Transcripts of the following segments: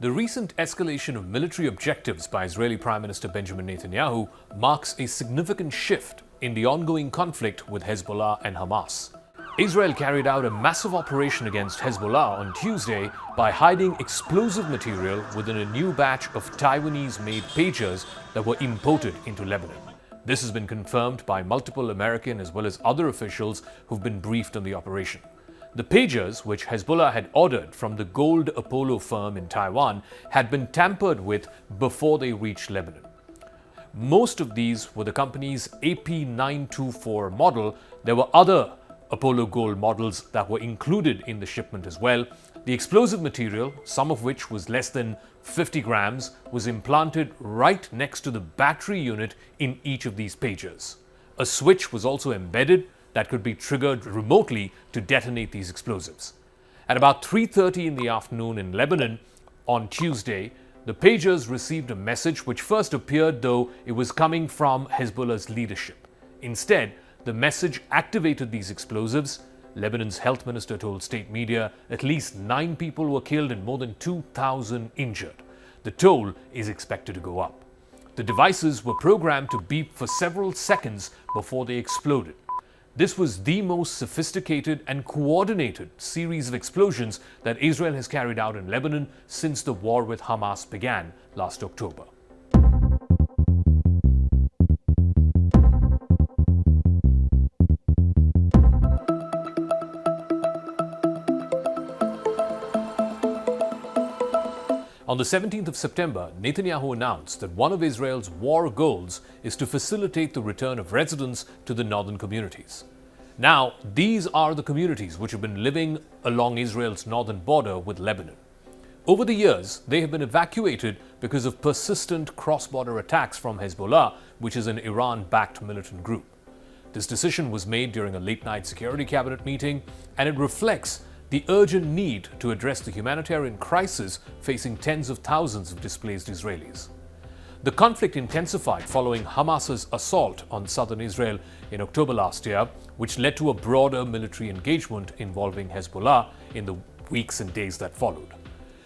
The recent escalation of military objectives by Israeli Prime Minister Benjamin Netanyahu marks a significant shift in the ongoing conflict with Hezbollah and Hamas. Israel carried out a massive operation against Hezbollah on Tuesday by hiding explosive material within a new batch of Taiwanese-made pagers that were imported into Lebanon. This has been confirmed by multiple American as well as other officials who've been briefed on the operation. The pagers, which Hezbollah had ordered from the Gold Apollo firm in Taiwan, had been tampered with before they reached Lebanon. Most of these were the company's AP924 model. There were other Apollo Gold models that were included in the shipment as well. The explosive material, some of which was less than 50 grams, was implanted right next to the battery unit in each of these pagers. A switch was also embedded that could be triggered remotely to detonate these explosives. At about 3:30 in the afternoon in Lebanon on Tuesday, the pagers received a message which first appeared though it was coming from Hezbollah's leadership. Instead, the message activated these explosives. Lebanon's health minister told state media at least 9 people were killed and more than 2,000 injured. The toll is expected to go up. The devices were programmed to beep for several seconds before they exploded. This was the most sophisticated and coordinated series of explosions that Israel has carried out in Lebanon since the war with Hamas began last October. On the 17th of September, Netanyahu announced that one of Israel's war goals is to facilitate the return of residents to the northern communities. Now, these are the communities which have been living along Israel's northern border with Lebanon. Over the years, they have been evacuated because of persistent cross-border attacks from Hezbollah, which is an Iran-backed militant group. This decision was made during a late-night security cabinet meeting, and it reflects the urgent need to address the humanitarian crisis facing tens of thousands of displaced Israelis. The conflict intensified following Hamas's assault on southern Israel in October last year, which led to a broader military engagement involving Hezbollah in the weeks and days that followed.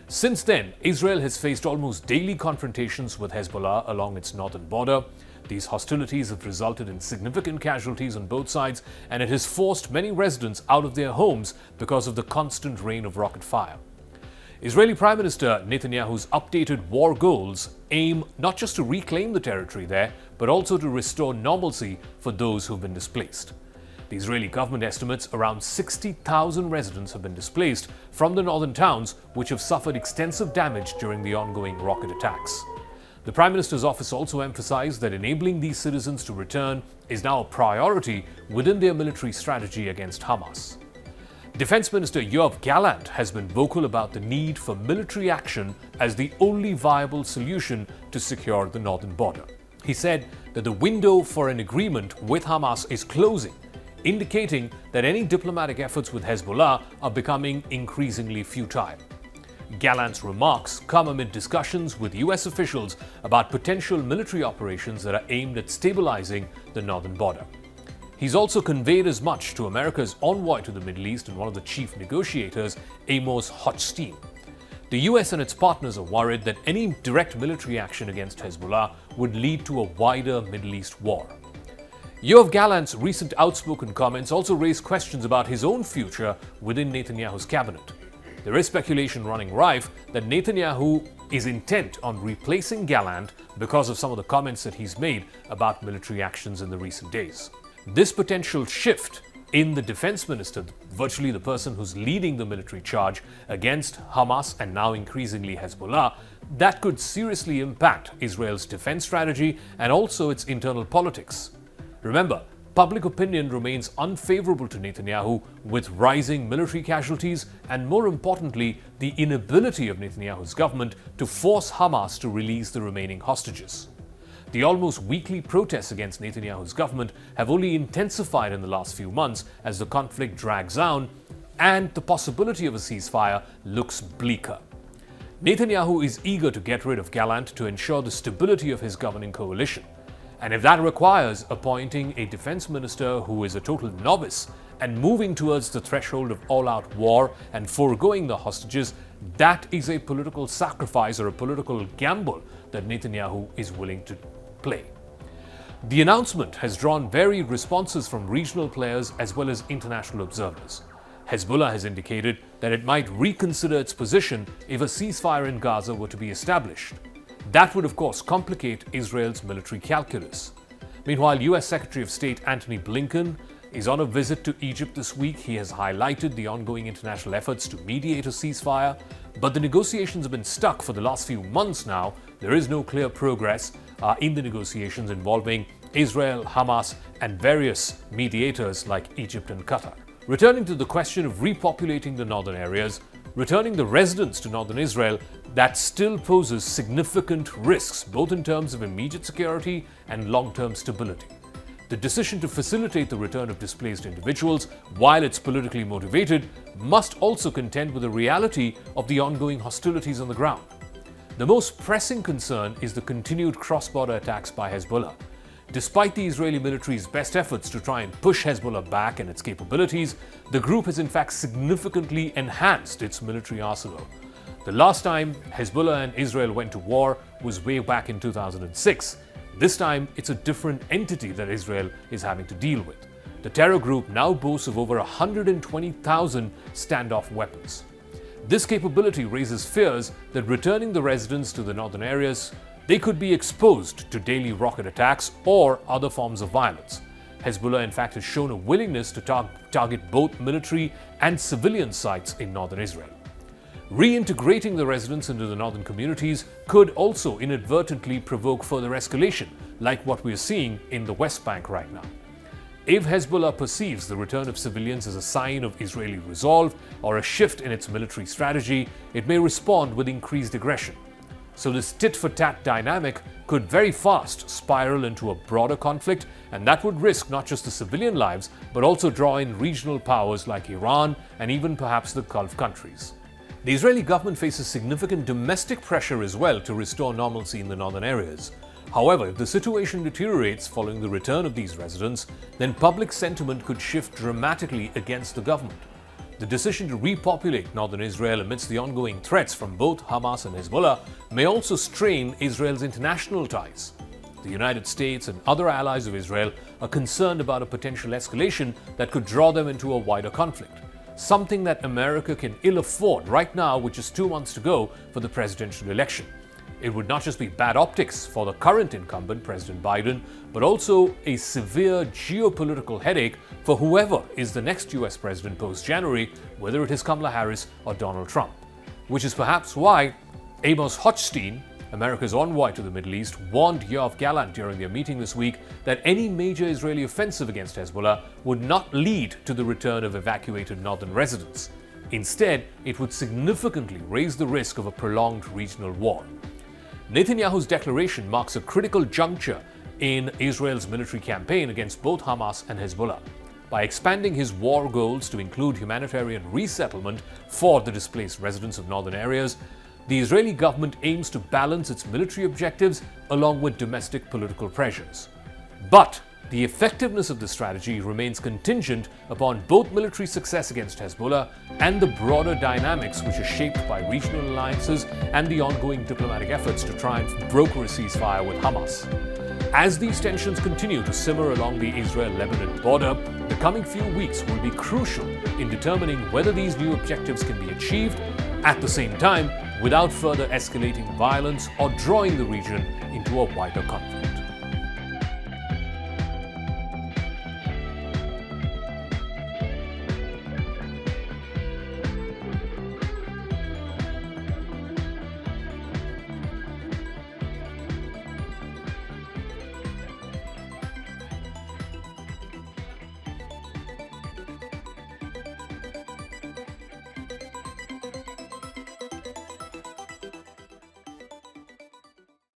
Since then, Israel has faced almost daily confrontations with Hezbollah along its northern border. These hostilities have resulted in significant casualties on both sides, and it has forced many residents out of their homes because of the constant rain of rocket fire. Israeli Prime Minister Netanyahu's updated war goals aim not just to reclaim the territory there, but also to restore normalcy for those who've been displaced. The Israeli government estimates around 60,000 residents have been displaced from the northern towns, which have suffered extensive damage during the ongoing rocket attacks. The Prime Minister's office also emphasized that enabling these citizens to return is now a priority within their military strategy against Hamas. Defense Minister Yoav Gallant has been vocal about the need for military action as the only viable solution to secure the northern border. He said that the window for an agreement with Hamas is closing, indicating that any diplomatic efforts with Hezbollah are becoming increasingly futile. Gallant's remarks come amid discussions with US officials about potential military operations that are aimed at stabilizing the northern border. He's also conveyed as much to America's envoy to the Middle East and one of the chief negotiators, Amos Hochstein. The US and its partners are worried that any direct military action against Hezbollah would lead to a wider Middle East war. Yoav Gallant's recent outspoken comments also raise questions about his own future within Netanyahu's cabinet. There is speculation running rife that Netanyahu is intent on replacing Gallant because of some of the comments that he's made about military actions in the recent days. This potential shift in the defense minister, virtually the person who's leading the military charge against Hamas and now increasingly Hezbollah, that could seriously impact Israel's defense strategy and also its internal politics. Remember, public opinion remains unfavorable to Netanyahu, with rising military casualties and, more importantly, the inability of Netanyahu's government to force Hamas to release the remaining hostages. The almost weekly protests against Netanyahu's government have only intensified in the last few months as the conflict drags on and the possibility of a ceasefire looks bleaker. Netanyahu is eager to get rid of Gallant to ensure the stability of his governing coalition. And if that requires appointing a defense minister who is a total novice and moving towards the threshold of all-out war and foregoing the hostages, that is a political sacrifice or a political gamble that Netanyahu is willing to play. The announcement has drawn varied responses from regional players as well as international observers. Hezbollah has indicated that it might reconsider its position if a ceasefire in Gaza were to be established. That would, of course, complicate Israel's military calculus. Meanwhile, US Secretary of State Antony Blinken is on a visit to Egypt this week. He has highlighted the ongoing international efforts to mediate a ceasefire, but the negotiations have been stuck for the last few months now. There is no clear progress in the negotiations involving Israel, Hamas, and various mediators like Egypt and Qatar. Returning to the question of repopulating the northern areas, returning the residents to northern Israel, that still poses significant risks, both in terms of immediate security and long-term stability. The decision to facilitate the return of displaced individuals, while it's politically motivated, must also contend with the reality of the ongoing hostilities on the ground. The most pressing concern is the continued cross-border attacks by Hezbollah. Despite the Israeli military's best efforts to try and push Hezbollah back and its capabilities, the group has in fact significantly enhanced its military arsenal. The last time Hezbollah and Israel went to war was way back in 2006. This time, it's a different entity that Israel is having to deal with. The terror group now boasts of over 120,000 standoff weapons. This capability raises fears that returning the residents to the northern areas, they could be exposed to daily rocket attacks or other forms of violence. Hezbollah, in fact, has shown a willingness to target both military and civilian sites in northern Israel. Reintegrating the residents into the northern communities could also inadvertently provoke further escalation, like what we are seeing in the West Bank right now. If Hezbollah perceives the return of civilians as a sign of Israeli resolve or a shift in its military strategy, it may respond with increased aggression. So this tit-for-tat dynamic could very fast spiral into a broader conflict, and that would risk not just the civilian lives, but also draw in regional powers like Iran and even perhaps the Gulf countries. The Israeli government faces significant domestic pressure as well to restore normalcy in the northern areas. However, if the situation deteriorates following the return of these residents, then public sentiment could shift dramatically against the government. The decision to repopulate northern Israel amidst the ongoing threats from both Hamas and Hezbollah may also strain Israel's international ties. The United States and other allies of Israel are concerned about a potential escalation that could draw them into a wider conflict, something that America can ill afford right now with just 2 months to go for the presidential election. It would not just be bad optics for the current incumbent, President Biden, but also a severe geopolitical headache for whoever is the next US president post-January, whether it is Kamala Harris or Donald Trump. Which is perhaps why Amos Hochstein, America's envoy to the Middle East, warned Yoav Gallant during their meeting this week that any major Israeli offensive against Hezbollah would not lead to the return of evacuated northern residents. Instead, it would significantly raise the risk of a prolonged regional war. Netanyahu's declaration marks a critical juncture in Israel's military campaign against both Hamas and Hezbollah. By expanding his war goals to include humanitarian resettlement for the displaced residents of northern areas, the Israeli government aims to balance its military objectives along with domestic political pressures. But the effectiveness of the strategy remains contingent upon both military success against Hezbollah and the broader dynamics which are shaped by regional alliances and the ongoing diplomatic efforts to try and broker a ceasefire with Hamas. As these tensions continue to simmer along the Israel-Lebanon border, the coming few weeks will be crucial in determining whether these new objectives can be achieved at the same time without further escalating violence or drawing the region into a wider conflict.